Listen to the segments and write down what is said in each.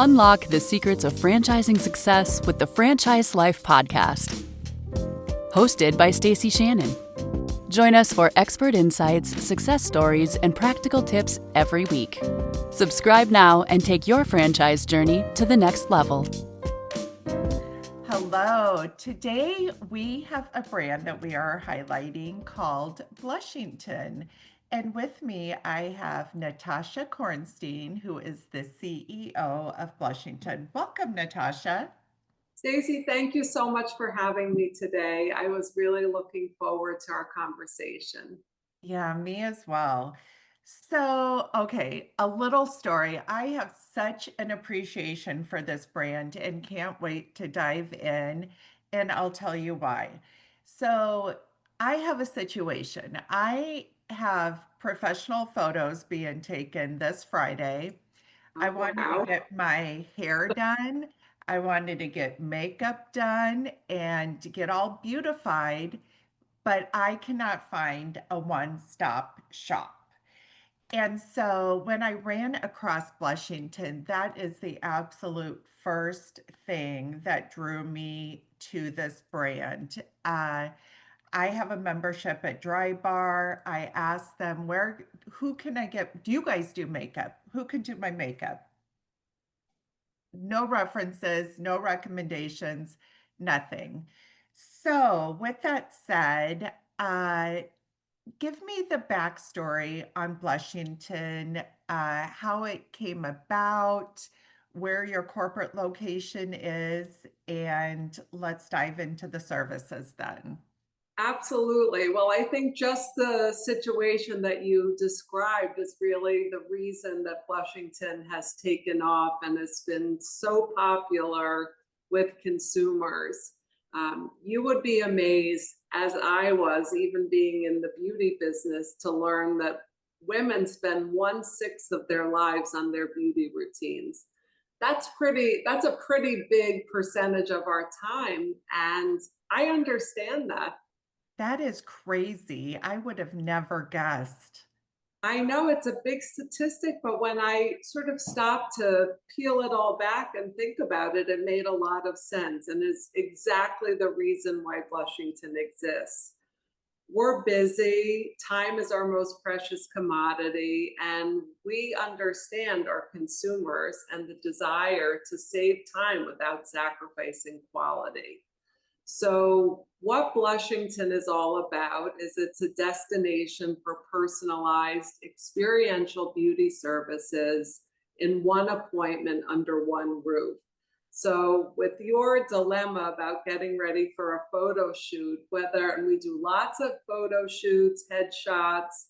Unlock the secrets of franchising success with the Franchise Life podcast. Hosted by Stacie Shannon. Join us for expert insights, success stories, and practical tips every week. Subscribe now and take your franchise journey to the next level. Hello. Today we have a brand that we are highlighting called Blushington. And with me, I have Natasha Cornstein, who is the CEO of Blushington. Welcome, Natasha. Stacie, thank you so much for having me today. I was really looking forward to our conversation. Yeah, me as well. So, okay, a little story. I have such an appreciation for this brand and can't wait to dive in, and I'll tell you why. So, I have a situation. I have professional photos being taken this Friday. I wanted to Wow. get my hair done. I wanted to get makeup done and to get all beautified, but I cannot find a one-stop shop. And so when I ran across Blushington, that is the absolute first thing that drew me to this brand. I have a membership at Dry Bar. I asked them who can I get? Do you guys do makeup? Who can do my makeup? No references, no recommendations, nothing. So with that said, give me the backstory on Blushington, how it came about, where your corporate location is, and let's dive into the services then. Absolutely. Well, I think just the situation that you described is really the reason that Blushington has taken off and has been so popular with consumers. You would be amazed, as I was, even being in the beauty business, to learn that women spend 1/6 of their lives on their beauty routines. That's a pretty big percentage of our time. And I understand that. That is crazy. I would have never guessed. I know it's a big statistic, but when I sort of stopped to peel it all back and think about it, it made a lot of sense and is exactly the reason why Blushington exists. We're busy, time is our most precious commodity, and we understand our consumers and the desire to save time without sacrificing quality. So what Blushington is all about is it's a destination for personalized experiential beauty services in one appointment under one roof. So with your dilemma about getting ready for a photo shoot, and we do lots of photo shoots, headshots,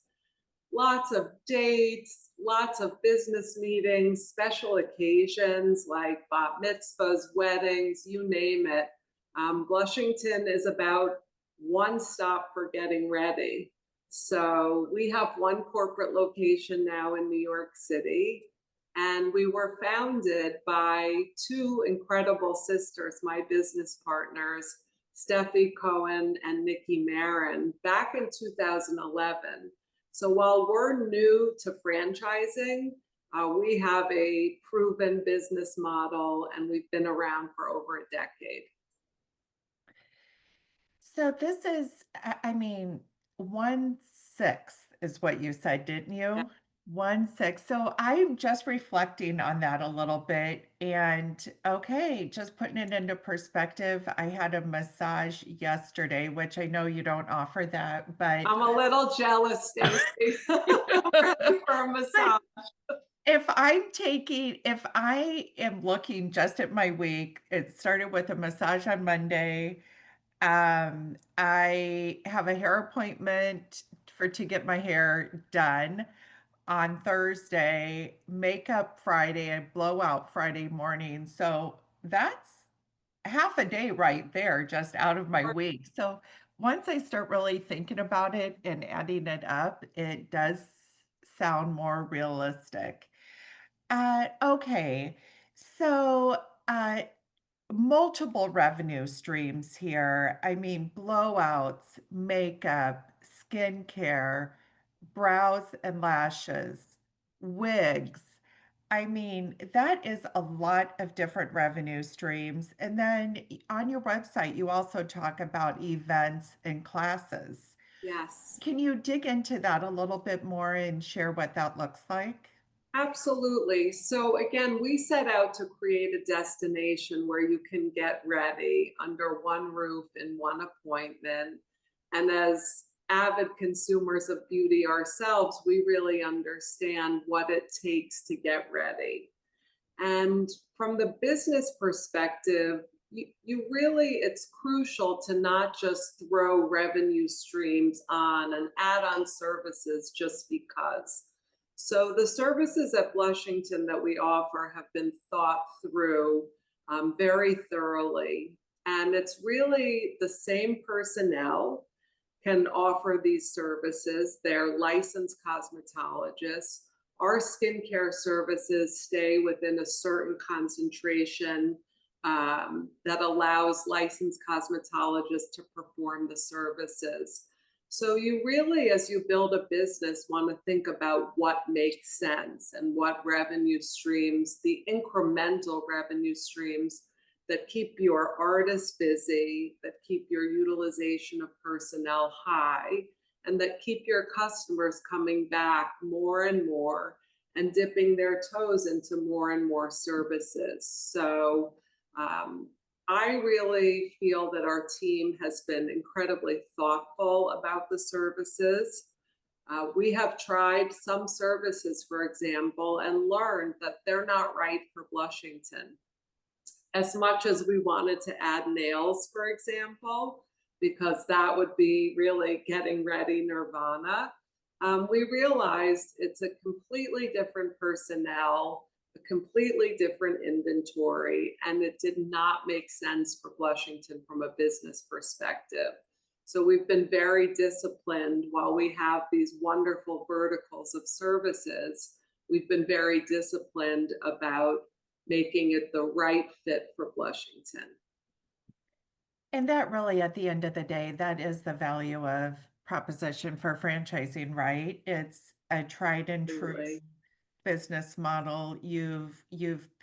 lots of dates, lots of business meetings, special occasions like bat mitzvahs, weddings, you name it. Blushington is about one stop for getting ready. So we have one corporate location now in New York City, and we were founded by two incredible sisters, my business partners, Steffi Cohen and Nikki Marin, back in 2011. So while we're new to franchising, we have a proven business model and we've been around for over a decade. So this is, I mean, 1/6 is what you said, didn't Yeah. you? 1/6. So I'm just reflecting on that a little bit. And okay, just putting it into perspective, I had a massage yesterday, which I know you don't offer that, but I'm a little jealous, Stacie. I'm ready for a massage. if I am looking just at my week, it started with a massage on Monday. I have a hair appointment to get my hair done on Thursday, makeup Friday, and blowout Friday morning. So that's half a day right there, just out of my week. So once I start really thinking about it and adding it up, it does sound more realistic. Okay. So, multiple revenue streams here. I mean, blowouts, makeup, skincare, brows and lashes, wigs. I mean, that is a lot of different revenue streams. And then on your website, you also talk about events and classes. Yes. Can you dig into that a little bit more and share what that looks like? Absolutely. So again, we set out to create a destination where you can get ready under one roof in one appointment. And as avid consumers of beauty ourselves, we really understand what it takes to get ready. And from the business perspective, you really, it's crucial to not just throw revenue streams on and add on services just because. So the services at Blushington that we offer have been thought through very thoroughly. And it's really the same personnel can offer these services. They're licensed cosmetologists. Our skincare services stay within a certain concentration that allows licensed cosmetologists to perform the services. So you really, as you build a business, want to think about what makes sense and what revenue streams, the incremental revenue streams that keep your artists busy, that keep your utilization of personnel high, and that keep your customers coming back more and more and dipping their toes into more and more services. So I really feel that our team has been incredibly thoughtful about the services. We have tried some services, for example, and learned that they're not right for Blushington. As much as we wanted to add nails, for example, because that would be really getting ready nirvana, we realized it's a completely different personnel, a completely different inventory, and it did not make sense for Blushington from a business perspective. So we've been very disciplined while we have these wonderful verticals of services. We've been very disciplined about making it the right fit for Blushington. And that really, at the end of the day, that is the value of proposition for franchising, right? It's a tried and true Really. business model. You've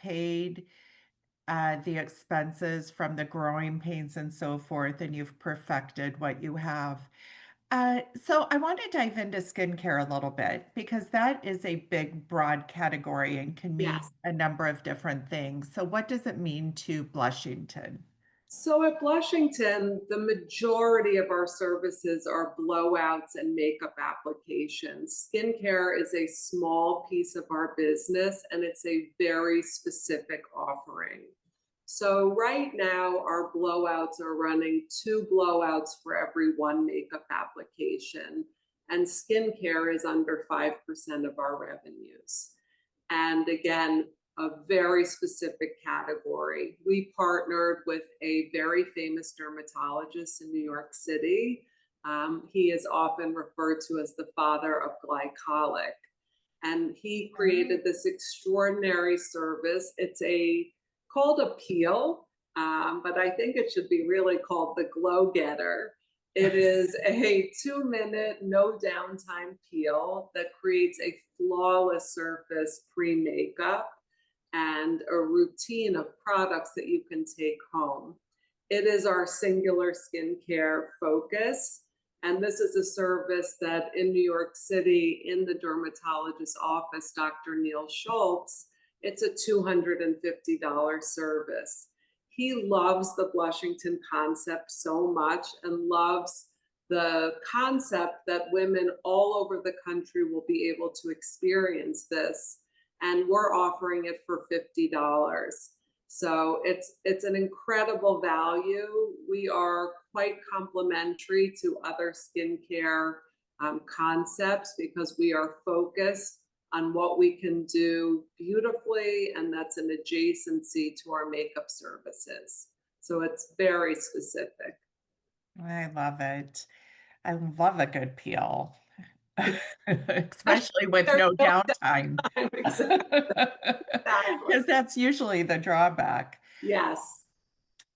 paid the expenses from the growing pains and so forth, and you've perfected what you have. So I want to dive into skincare a little bit because that is a big, broad category and can mean Yes. a number of different things. So what does it mean to Blushington? So at Blushington, the majority of our services are blowouts and makeup applications. Skincare is a small piece of our business, and it's a very specific offering. So right now, our blowouts are running 2 blowouts for every 1 makeup application, and skincare is under 5% of our revenues. And again, a very specific category. We partnered with a very famous dermatologist in New York City. He is often referred to as the father of glycolic. And he created this extraordinary service. It's called a peel, but I think it should be really called the Glow Getter. It is a 2-minute, no downtime peel that creates a flawless surface pre-makeup and a routine of products that you can take home. It is our singular skincare focus. And this is a service that in New York City, in the dermatologist's office, Dr. Neil Schultz, it's a $250 service. He loves the Blushington concept so much and loves the concept that women all over the country will be able to experience this. And we're offering it for $50. So it's an incredible value. We are quite complementary to other skincare concepts because we are focused on what we can do beautifully, and that's an adjacency to our makeup services. So it's very specific. I love it. I love a good peel, especially with There's no no downtime, downtime. Exactly. because that's usually the drawback. Yes.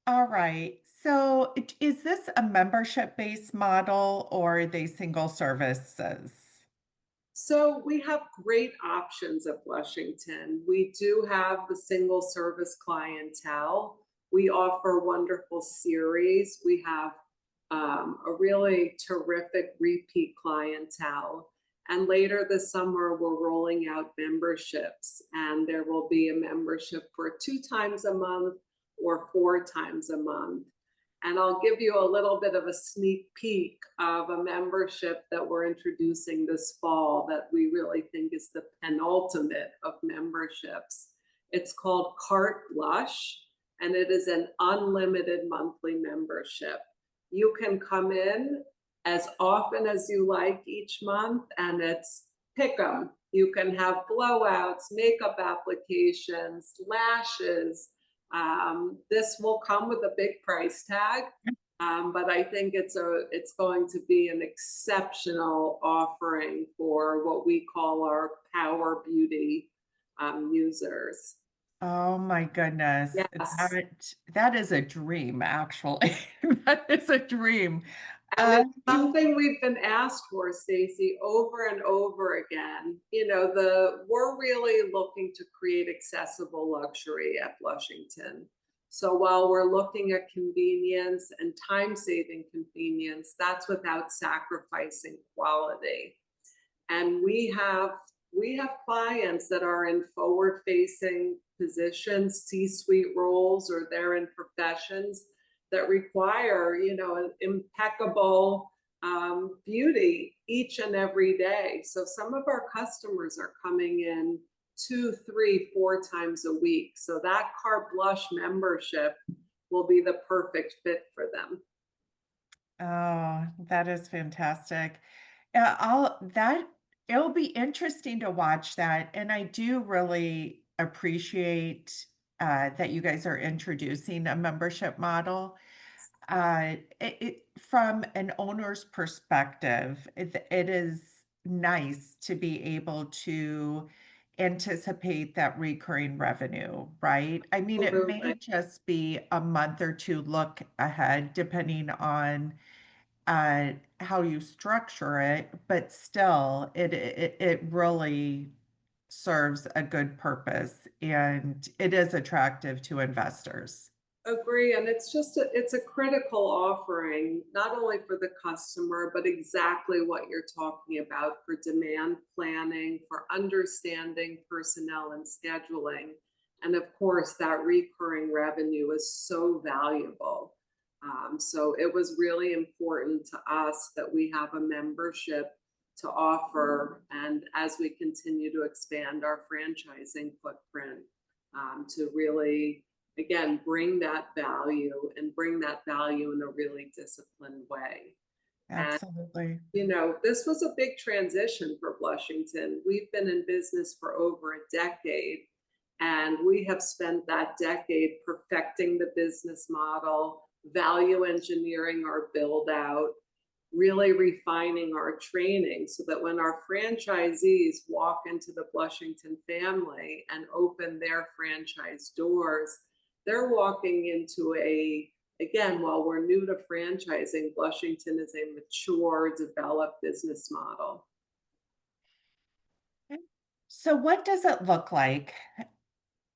All right. So is this a membership-based model or are they single services? So we have great options at Blushington. We do have the single service clientele. We offer wonderful series. We have a really terrific repeat clientele. And later this summer, we're rolling out memberships, and there will be a membership for 2 times a month or 4 times a month. And I'll give you a little bit of a sneak peek of a membership that we're introducing this fall that we really think is the penultimate of memberships. It's called Carte Blush, and it is an unlimited monthly membership. You can come in as often as you like each month, and it's pick 'em. You can have blowouts, makeup applications, lashes. This will come with a big price tag, but I think it's going to be an exceptional offering for what we call our power beauty users. Oh my goodness. Yes. That is a dream, actually. That is a dream. And Uh, it's something we've been asked for, Stacie, over and over again. We're really looking to create accessible luxury at Blushington. So while we're looking at convenience and time-saving convenience, that's without sacrificing quality. And we have clients that are in forward-facing positions, C-suite roles, or they're in professions that require, an impeccable beauty each and every day. So some of our customers are coming in 2, 3, 4 times a week. So that Carte Blush membership will be the perfect fit for them. oh, that is fantastic. It'll be interesting to watch that. And I do really appreciate that you guys are introducing a membership model. From an owner's perspective, it is nice to be able to anticipate that recurring revenue, right? I mean, it may Absolutely. just be a month or two look ahead, depending on how you structure it, but still, it really serves a good purpose, and it is attractive to investors. Agree, and it's a critical offering, not only for the customer, but exactly what you're talking about for demand planning, for understanding personnel and scheduling. And of course, that recurring revenue is so valuable. So it was really important to us that we have a membership to offer, and as we continue to expand our franchising footprint, to really, again, bring that value and bring that value in a really disciplined way. And, Absolutely. this was a big transition for Blushington. We've been in business for over a decade, and we have spent that decade perfecting the business model, value engineering our build out, really refining our training so that when our franchisees walk into the Blushington family and open their franchise doors, they're walking into again, while we're new to franchising, Blushington is a mature, developed business model. So what does it look like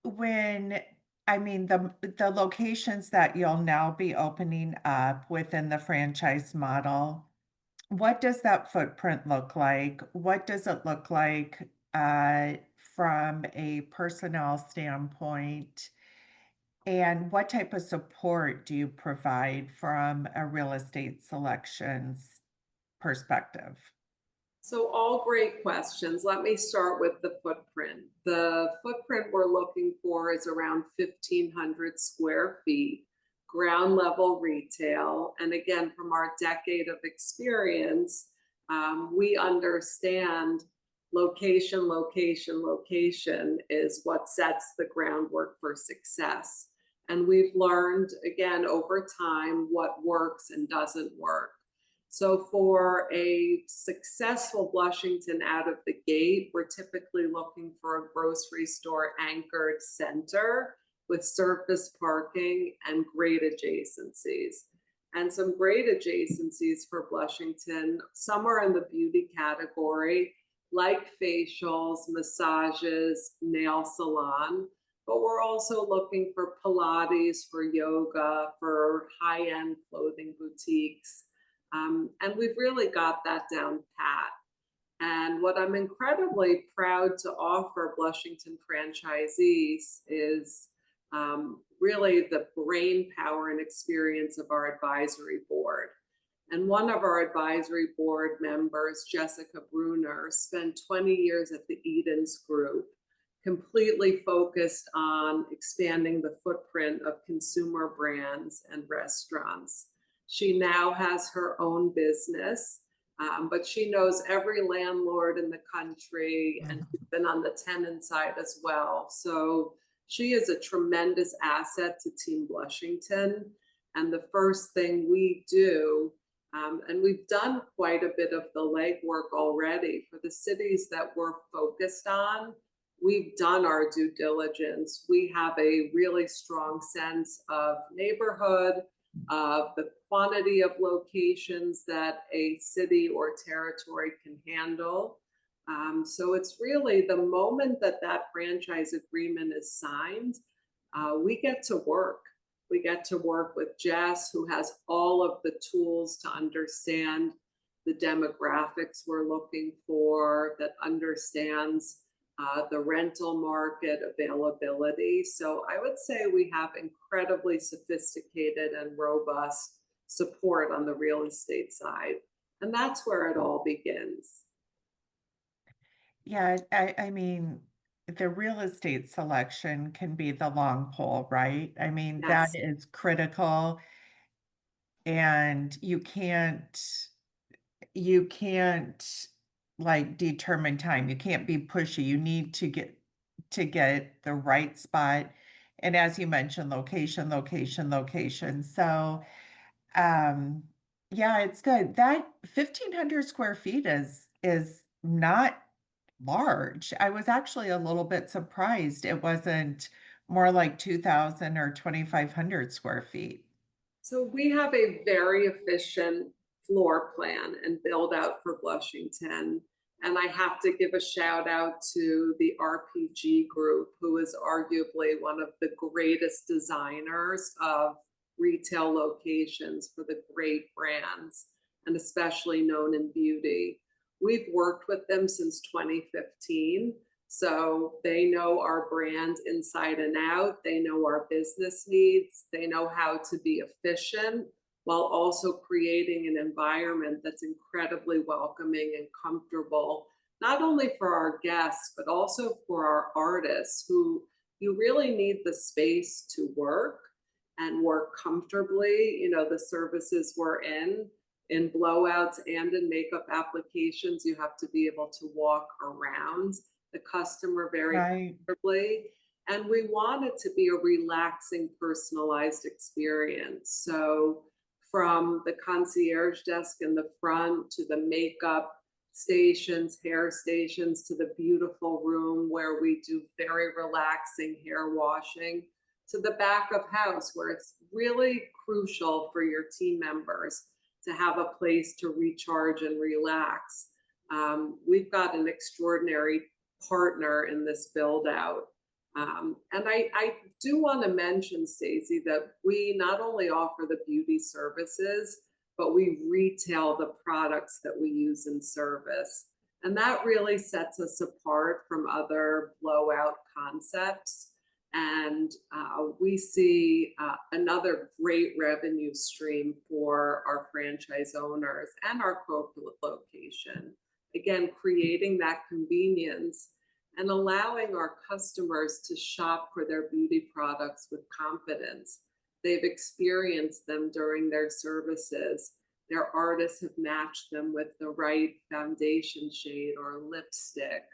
when, I mean, the locations that you'll now be opening up within the franchise model, what does that footprint look like? What does it look like from a personnel standpoint? And what type of support do you provide from a real estate selections perspective? So all great questions. Let me start with the footprint. The footprint we're looking for is around 1,500 square feet, ground level retail. And again, from our decade of experience, we understand location, location, location is what sets the groundwork for success. And we've learned, again, over time, what works and doesn't work. So for a successful Blushington out of the gate, we're typically looking for a grocery store anchored center with surface parking and great adjacencies. And some great adjacencies for Blushington, some are in the beauty category, like facials, massages, nail salon, but we're also looking for Pilates, for yoga, for high-end clothing boutiques. And we've really got that down pat. And what I'm incredibly proud to offer Blushington franchisees is really the brain power and experience of our advisory board. And one of our advisory board members, Jessica Bruner, spent 20 years at the Edens Group, completely focused on expanding the footprint of consumer brands and restaurants. She now has her own business, but she knows every landlord in the country and she's been on the tenant side as well. So she is a tremendous asset to Team Blushington. And the first thing we do, and we've done quite a bit of the legwork already for the cities that we're focused on. We've done our due diligence. We have a really strong sense of neighborhood, of the quantity of locations that a city or territory can handle. So it's really the moment that that franchise agreement is signed, we get to work. We get to work with Jess, who has all of the tools to understand the demographics we're looking for, that understands the rental market availability. So I would say we have incredibly sophisticated and robust support on the real estate side. And that's where it all begins. Yeah, I mean, the real estate selection can be the long pole, right? I mean, that Yes. is critical, and you can't like determine time. You can't be pushy. You need to get the right spot. And as you mentioned, location, location, location. So, um, yeah, it's good. That 1,500 square feet is not large. I was actually a little bit surprised it wasn't more like 2,000 or 2,500 square feet. So we have a very efficient floor plan and build out for Blushington. And I have to give a shout out to the RPG group, who is arguably one of the greatest designers of retail locations for the great brands, and especially known in beauty. We've worked with them since 2015. So they know our brand inside and out. They know our business needs. They know how to be efficient while also creating an environment that's incredibly welcoming and comfortable, not only for our guests, but also for our artists, who you really need the space to work and work comfortably. You know, the services we're in blowouts and in makeup applications, you have to be able to walk around the customer very Right. comfortably. And we want it to be a relaxing, personalized experience. So from the concierge desk in the front to the makeup stations, hair stations, to the beautiful room where we do very relaxing hair washing, to the back of house where it's really crucial for your team members to have a place to recharge and relax. We've got an extraordinary partner in this build out. And I do want to mention, Stacie, that we not only offer the beauty services, but we retail the products that we use in service. And that really sets us apart from other blowout concepts. And we see another great revenue stream for our franchise owners and our corporate location. Again, creating that convenience and allowing our customers to shop for their beauty products with confidence. They've experienced them during their services. Their artists have matched them with the right foundation shade or lipstick.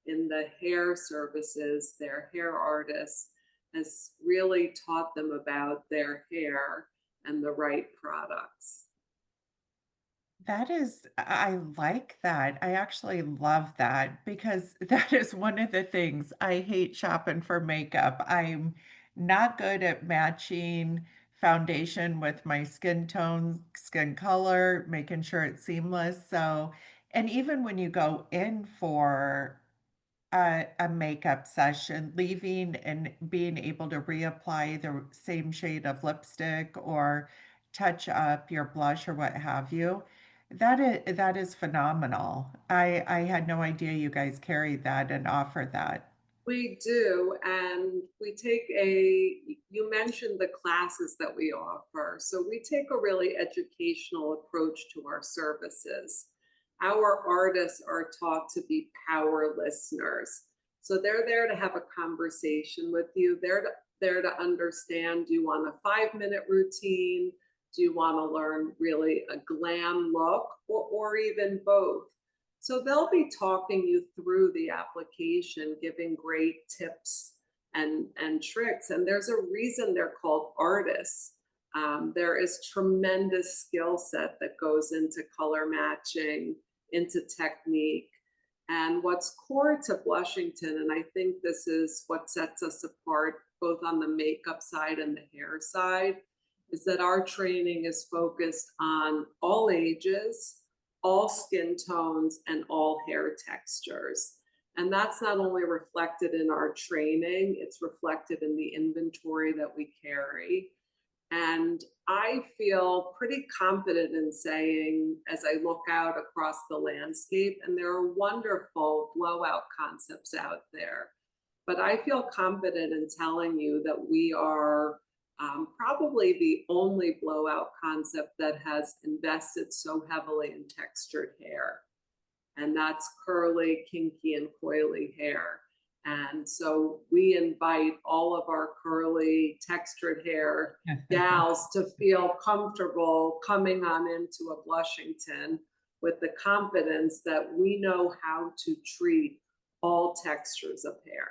In the hair services, their hair artist has really taught them about their hair and the right products. I like that. I actually love that because that is one of the things I hate shopping for makeup. I'm not good at matching foundation with my skin tone, skin color, making sure it's seamless. So And even when you go in for a makeup session, leaving and being able to reapply the same shade of lipstick or touch up your blush or what have you, that is phenomenal. I had no idea you guys carried that and offered that. We do, and we take you mentioned the classes that we offer. So we take a really educational approach to our services. Our artists are taught to be power listeners. So they're there to have a conversation with you. They're there to understand, do you want a 5-minute routine? Do you want to learn really a glam look, or even both? So they'll be talking you through the application, giving great tips and tricks. And there's a reason they're called artists. There is tremendous skill set that goes into color matching, into technique. And what's core to Blushington, and I think this is what sets us apart both on the makeup side and the hair side, is that our training is focused on all ages, all skin tones, and all hair textures. And that's not only reflected in our training, it's reflected in the inventory that we carry. And I feel pretty confident in saying, as I look out across the landscape, and there are wonderful blowout concepts out there, but I feel confident in telling you that we are probably the only blowout concept that has invested so heavily in textured hair. And that's curly, kinky, and coily hair. And so we invite all of our curly, textured hair gals to feel comfortable coming on into a Blushington with the confidence that we know how to treat all textures of hair.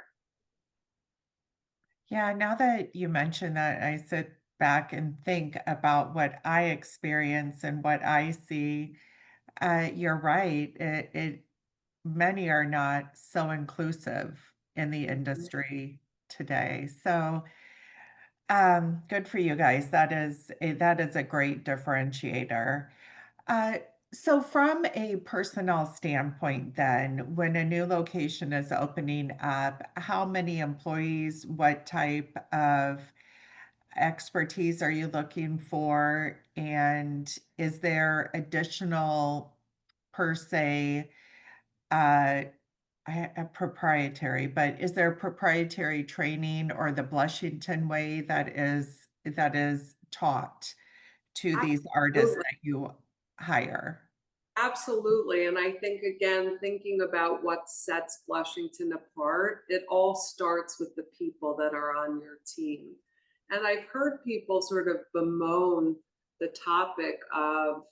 Yeah, now that you mention that, I sit back and think about what I experience and what I see. You're right. Many are not so inclusive in the industry today. So, good for you guys. That is a great differentiator. Uh, so from a personnel standpoint, then, when a new location is opening up, how many employees, what type of expertise are you looking for? And is there additional, per se, uh, proprietary, but is there proprietary training or the Blushington way that is taught to these artists Absolutely. that you hire? Absolutely. And I think, again, thinking about what sets Blushington apart, it all starts with the people that are on your team. And I've heard people sort of bemoan the topic of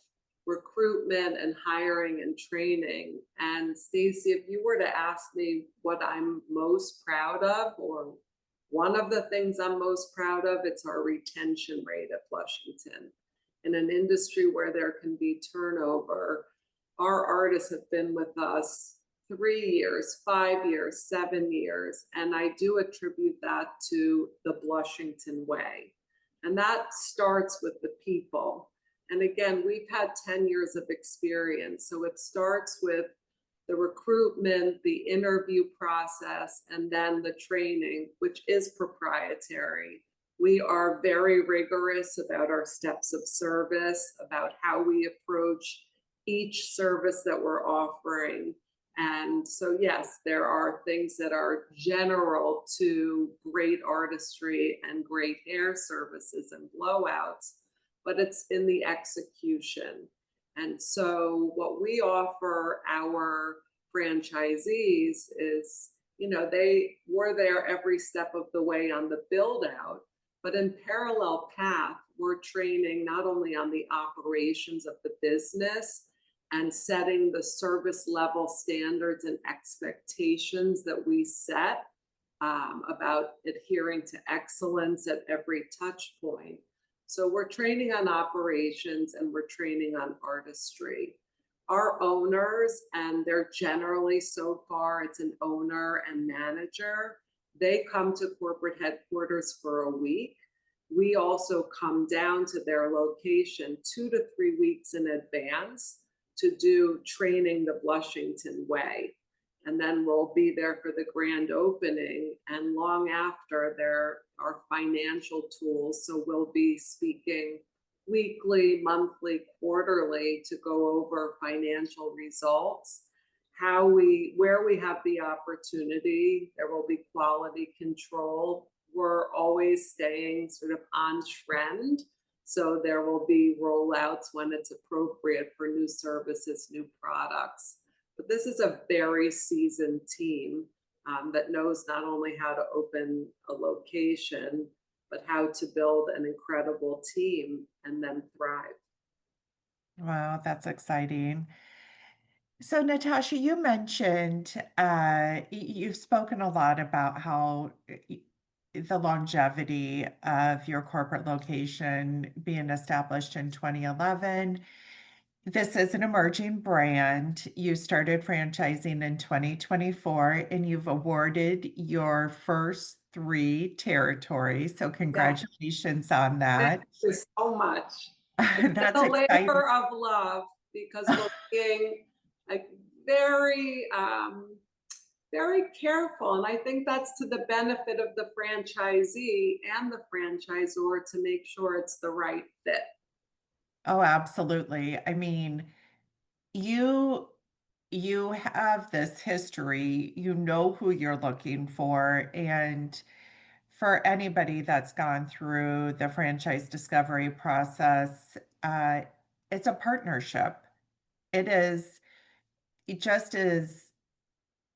recruitment and hiring and training. And Stacie, if you were to ask me what I'm most proud of, or one of the things I'm most proud of, it's our retention rate at Blushington. In an industry where there can be turnover, our artists have been with us 3 years, 5 years, 7 years, and I do attribute that to the Blushington way. And that starts with the people. And again, we've had 10 years of experience. So it starts with the recruitment, the interview process, and then the training, which is proprietary. We are very rigorous about our steps of service, about how we approach each service that we're offering. And so, yes, there are things that are general to great artistry and great hair services and blowouts, but it's in the execution. And so what we offer our franchisees is, we're there every step of the way on the build out, but in parallel path, we're training not only on the operations of the business and setting the service level standards and expectations that we set about adhering to excellence at every touch point. So we're training on operations and we're training on artistry. Our owners, and they're generally, so far, it's an owner and manager, they come to corporate headquarters for a week. We also come down to their location 2 to 3 weeks in advance to do training the Blushington way. And then we'll be there for the grand opening. And long after, there are financial tools. So we'll be speaking weekly, monthly, quarterly to go over financial results, where we have the opportunity. There will be quality control. We're always staying sort of on trend. So there will be rollouts when it's appropriate for new services, new products. But this is a very seasoned team that knows not only how to open a location, but how to build an incredible team and then thrive. Wow, that's exciting. So, Natasha, you mentioned you've spoken a lot about how the longevity of your corporate location being established in 2011. This is an emerging brand. You started franchising in 2024 and you've awarded your first 3 territories. So, Yeah, congratulations on thank that. you so much. It's been That's a exciting. labor of love because we're being like very, very careful. And I think that's to the benefit of the franchisee and the franchisor to make sure it's the right fit. Oh, absolutely. I mean, you you have this history, you know who you're looking for, and for anybody that's gone through the franchise discovery process, it's a partnership. It is just as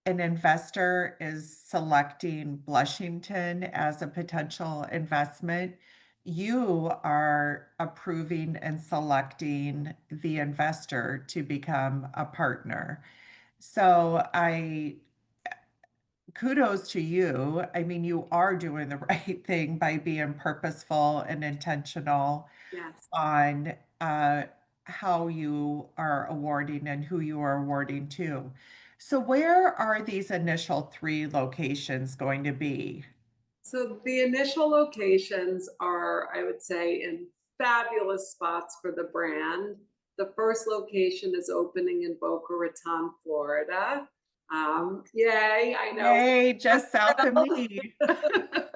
an investor is selecting Blushington as a potential investment, you are approving and selecting the investor to become a partner. So I kudos to you. I mean, you are doing the right thing by being purposeful and intentional Yes. on how you are awarding and who you are awarding to. So, where are these initial 3 locations going to be? So the initial locations are, I would say, in fabulous spots for the brand. The first location is opening in Boca Raton, Florida. Yay, I know. Yay, just south of Thrilled. me.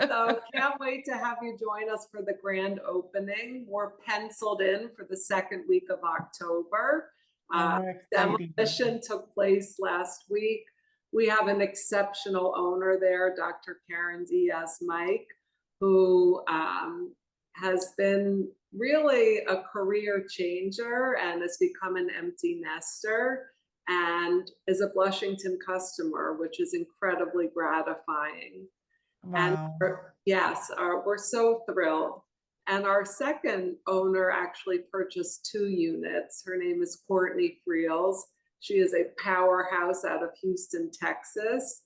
So can't wait to have you join us for the grand opening. We're penciled in for the second week of October. Uh, Oh, exciting. Demolition took place last week. We have an exceptional owner there, Dr. Karen Diaz Mike, who has been really a career changer and has become an empty nester and is a Blushington customer, which is incredibly gratifying. And Wow. yes, we're so thrilled. And our second owner actually purchased 2 units. Her name is Courtney Friels. She is a powerhouse out of Houston, Texas,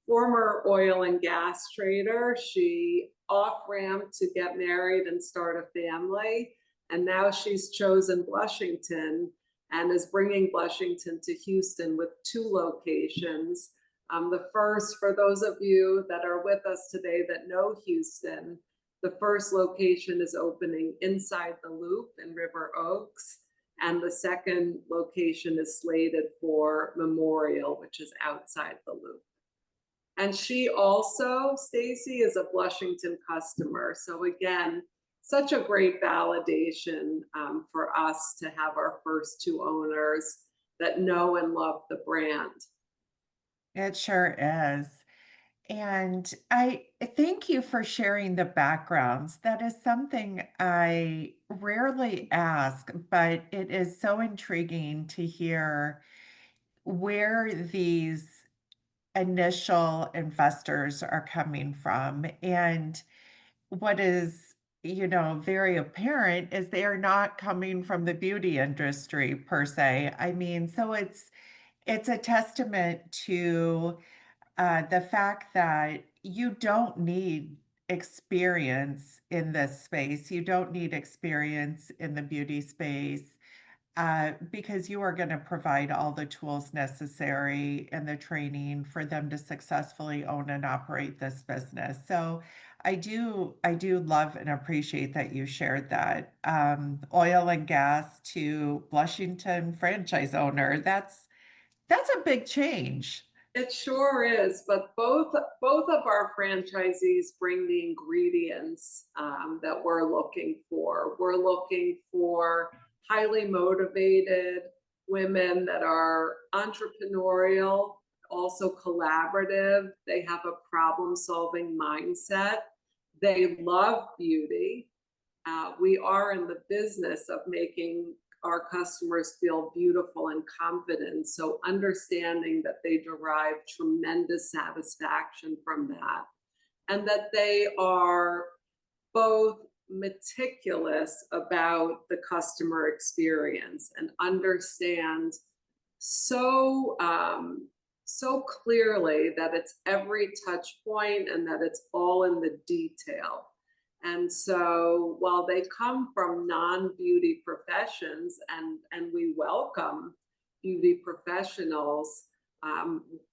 former oil and gas trader. She off-ramped to get married and start a family. And now she's chosen Blushington and is bringing Blushington to Houston with 2 locations. The first, for those of you that are with us today that know Houston, the first location is opening inside the Loop in River Oaks. And the second location is slated for Memorial, which is outside the Loop. And she also, Stacie, is a Blushington customer. So again, such a great validation for us to have our first 2 owners that know and love the brand. It sure is. And I thank you for sharing the backgrounds. That is something I rarely ask, but it is so intriguing to hear where these initial investors are coming from. And what is, very apparent is they are not coming from the beauty industry per se. I mean, so it's a testament to the fact that you don't need experience in this space. You don't need experience in the beauty space because you are going to provide all the tools necessary and the training for them to successfully own and operate this business. So I do love and appreciate that you shared that. Oil and gas to Blushington franchise owner. That's a big change. It sure is, but both of our franchisees bring the ingredients that we're looking for. We're looking for highly motivated women that are entrepreneurial, also collaborative. They have a problem-solving mindset. They love beauty. We are in the business of making our customers feel beautiful and confident. So understanding that they derive tremendous satisfaction from that, and that they are both meticulous about the customer experience and understand so so clearly that it's every touch point and that it's all in the detail. And so while they come from non-beauty professions, and we welcome beauty professionals,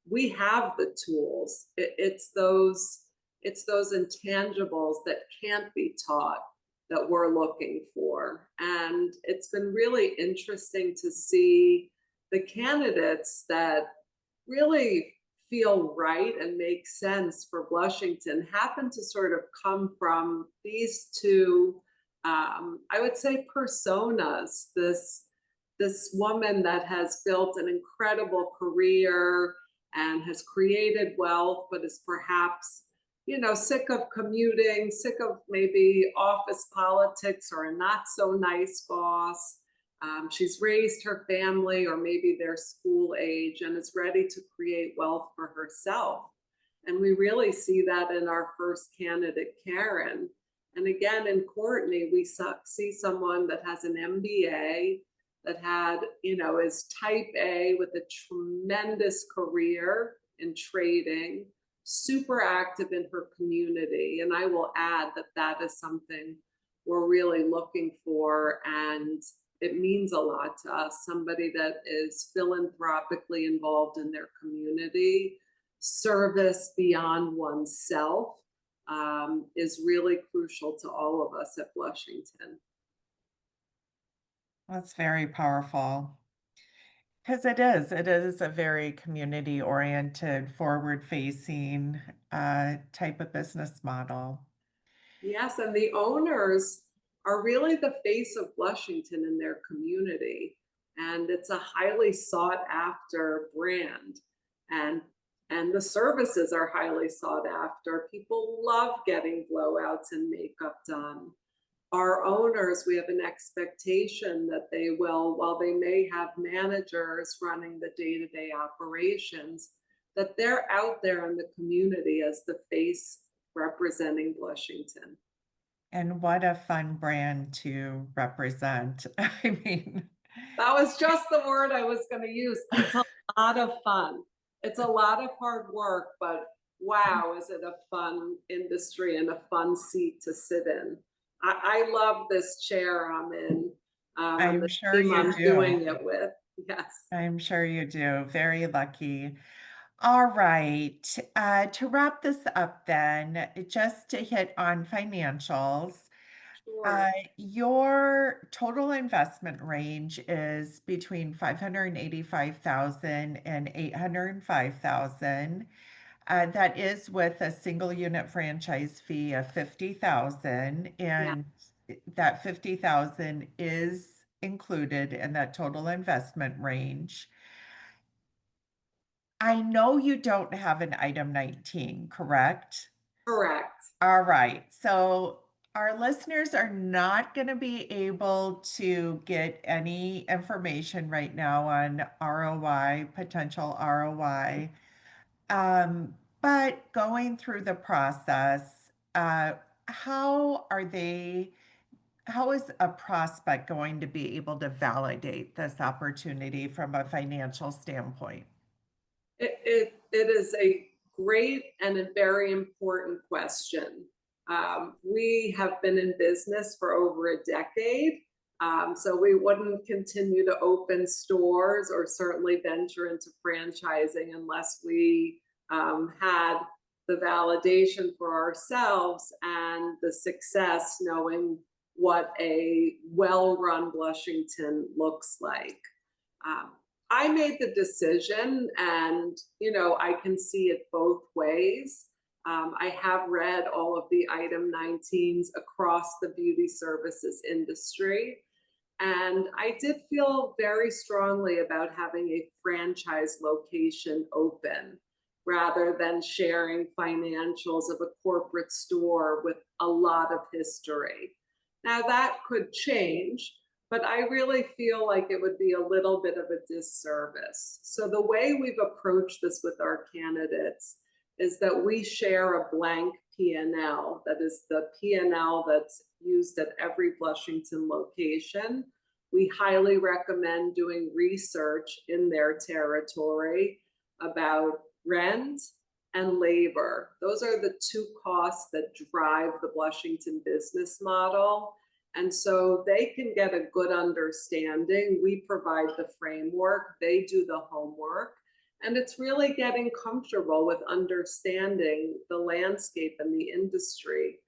we have the tools. It's those intangibles that can't be taught that we're looking for. And it's been really interesting to see the candidates that really feel right and make sense for Blushington happen to sort of come from these two, I would say, personas. This woman that has built an incredible career and has created wealth, but is perhaps, sick of commuting, sick of maybe office politics or a not so nice boss. She's raised her family, or maybe they're school age, and is ready to create wealth for herself. And we really see that in our first candidate, Karen. And again, in Courtney, we see someone that has an MBA, that is type A with a tremendous career in trading, super active in her community. And I will add that that is something we're really looking for, and it means a lot to us. Somebody that is philanthropically involved in their community, service beyond oneself, is really crucial to all of us at Blushington. That's very powerful. Because it is a very community oriented, forward facing type of business model. Yes, and the owners are really the face of Blushington in their community. And it's a highly sought after brand. And the services are highly sought after. People love getting blowouts and makeup done. Our owners, we have an expectation that they will, while they may have managers running the day-to-day operations, that they're out there in the community as the face representing Blushington. And what a fun brand to represent. I mean, that was just the word I was going to use. It's a lot of fun. It's a lot of hard work, but wow, is it a fun industry and a fun seat to sit in. I love this chair I'm in. I'm the sure team you I'm do. doing it with. Yes. I'm sure you do. Very lucky. All right. To wrap this up, then, just to hit on financials, Sure. your total investment range is between 585,000 and 805,000. That is with a single unit franchise fee of 50,000, Yeah. and that 50,000 is included in that total investment range. I know you don't have an item 19, correct? Correct. All right. So our listeners are not going to be able to get any information right now on ROI, potential ROI. But going through the process, how are they, how is a prospect going to be able to validate this opportunity from a financial standpoint? It is a great and a very important question. We have been in business for over a decade. So we wouldn't continue to open stores or certainly venture into franchising unless we had the validation for ourselves and the success knowing what a well-run Blushington looks like. Um, I made the decision, and I can see it both ways. I have read all of the item 19s across the beauty services industry, and I did feel very strongly about having a franchise location open rather than sharing financials of a corporate store with a lot of history. Now, that could change, but I really feel like it would be a little bit of a disservice. So, the way we've approached this with our candidates is that we share a blank P&L, that is the P&L that's used at every Blushington location. We highly recommend doing research in their territory about rent and labor. Those are the two costs that drive the Blushington business model. And so they can get a good understanding. We provide the framework, they do the homework. And it's really getting comfortable with understanding the landscape and the industry,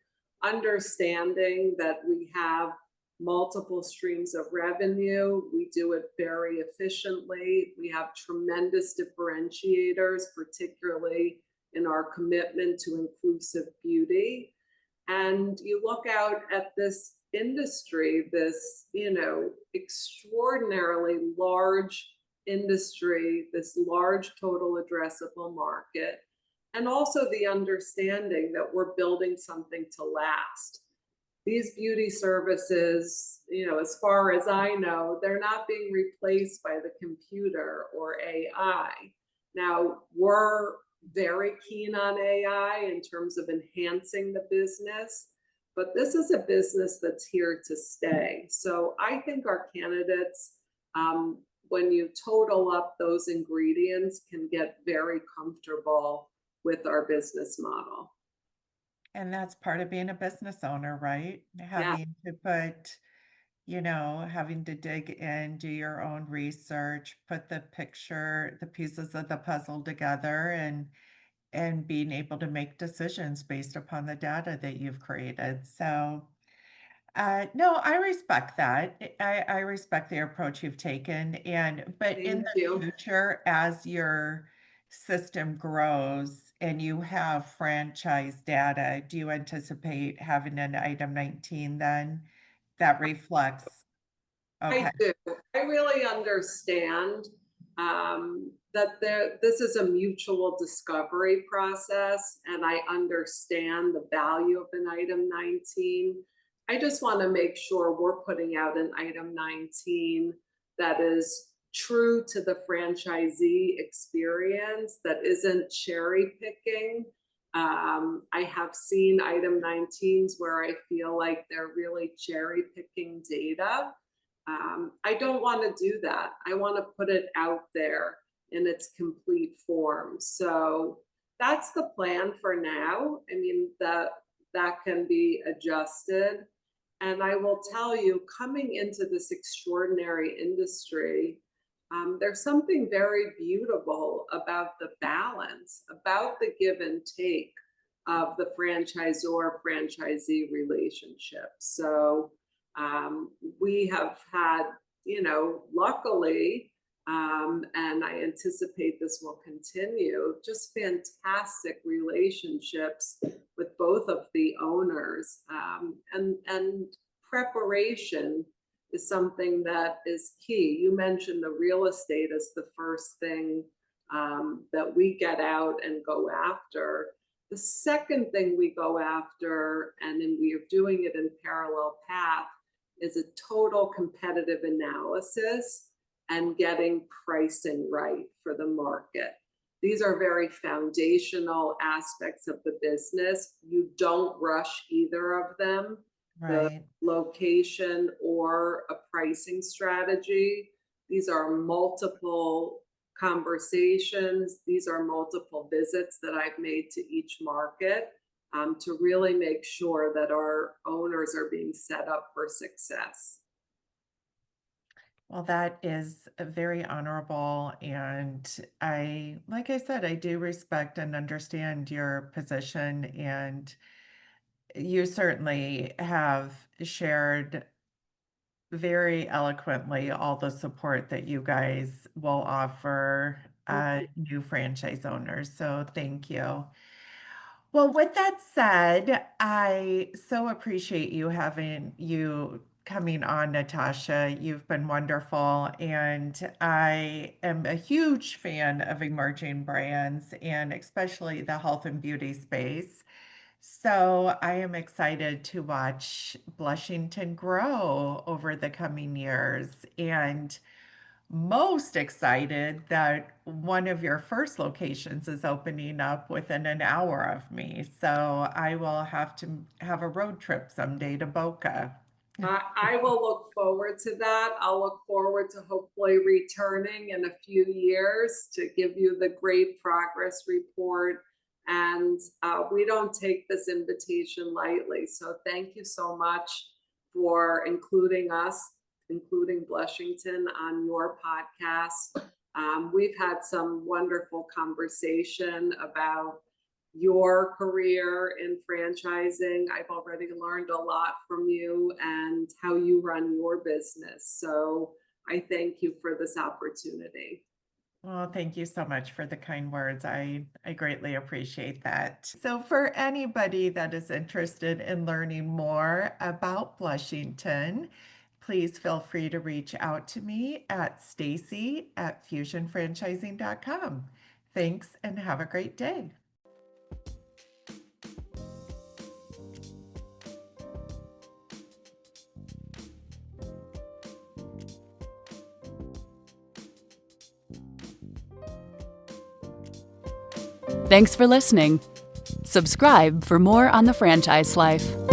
understanding that we have multiple streams of revenue. We do it very efficiently. We have tremendous differentiators, particularly in our commitment to inclusive beauty. And you look out at this industry, this, extraordinarily large industry, this large total addressable market, and also the understanding that we're building something to last. These beauty services, as far as I know, they're not being replaced by the computer or AI. Now, we're very keen on AI in terms of enhancing the business, but this is a business that's here to stay. So I think our candidates, when you total up those ingredients, can get very comfortable with our business model. And that's part of being a business owner, right? Yeah. Having to put, having to dig in, do your own research, put the pieces of the puzzle together, and being able to make decisions based upon the data that you've created. So, no, I respect that. I respect the approach you've taken. But in Thank the you. future, as your system grows and you have franchise data, do you anticipate having an item 19 then that reflects? Okay. I do. I really understand that this is a mutual discovery process, and I understand the value of an item 19. I just want to make sure we're putting out an item 19 that is true to the franchisee experience, that isn't cherry picking. I have seen item 19s where I feel like they're really cherry picking data. I don't want to do that. I want to put it out there in its complete form. So that's the plan for now. I mean, that can be adjusted. And I will tell you, coming into this extraordinary industry, there's something very beautiful about the balance, about the give and take of the franchisor-franchisee relationship. So we have had, luckily, and I anticipate this will continue, just fantastic relationships with both of the owners. And preparation is something that is key. You mentioned the real estate as the first thing that we get out and go after. The second thing we go after, and then we are doing it in parallel path, is a total competitive analysis and getting pricing right for the market. These are very foundational aspects of the business. You don't rush either of them, Right. the location or a pricing strategy. These are multiple conversations. These are multiple visits that I've made to each market to really make sure that our owners are being set up for success. Well, that is very honorable. And like I said, I do respect and understand your position. And you certainly have shared very eloquently all the support that you guys will offer new franchise owners. So thank you. Well, with that said, I so appreciate you coming on, Natasha. You've been wonderful, and I am a huge fan of emerging brands and especially the health and beauty space. So I am excited to watch Blushington grow over the coming years and most excited that one of your first locations is opening up within an hour of me. So I will have to have a road trip someday to Boca. I will look forward to that. I'll look forward to hopefully returning in a few years to give you the great progress report. And we don't take this invitation lightly. So thank you so much for including us, including Blushington, on your podcast. We've had some wonderful conversation about your career in franchising. I've already learned a lot from you and how you run your business. So I thank you for this opportunity. Well, thank you so much for the kind words. I greatly appreciate that. So, for anybody that is interested in learning more about Blushington, please feel free to reach out to me at Stacie@fusionfranchising.com. Thanks and have a great day. Thanks for listening. Subscribe for more on the franchise life.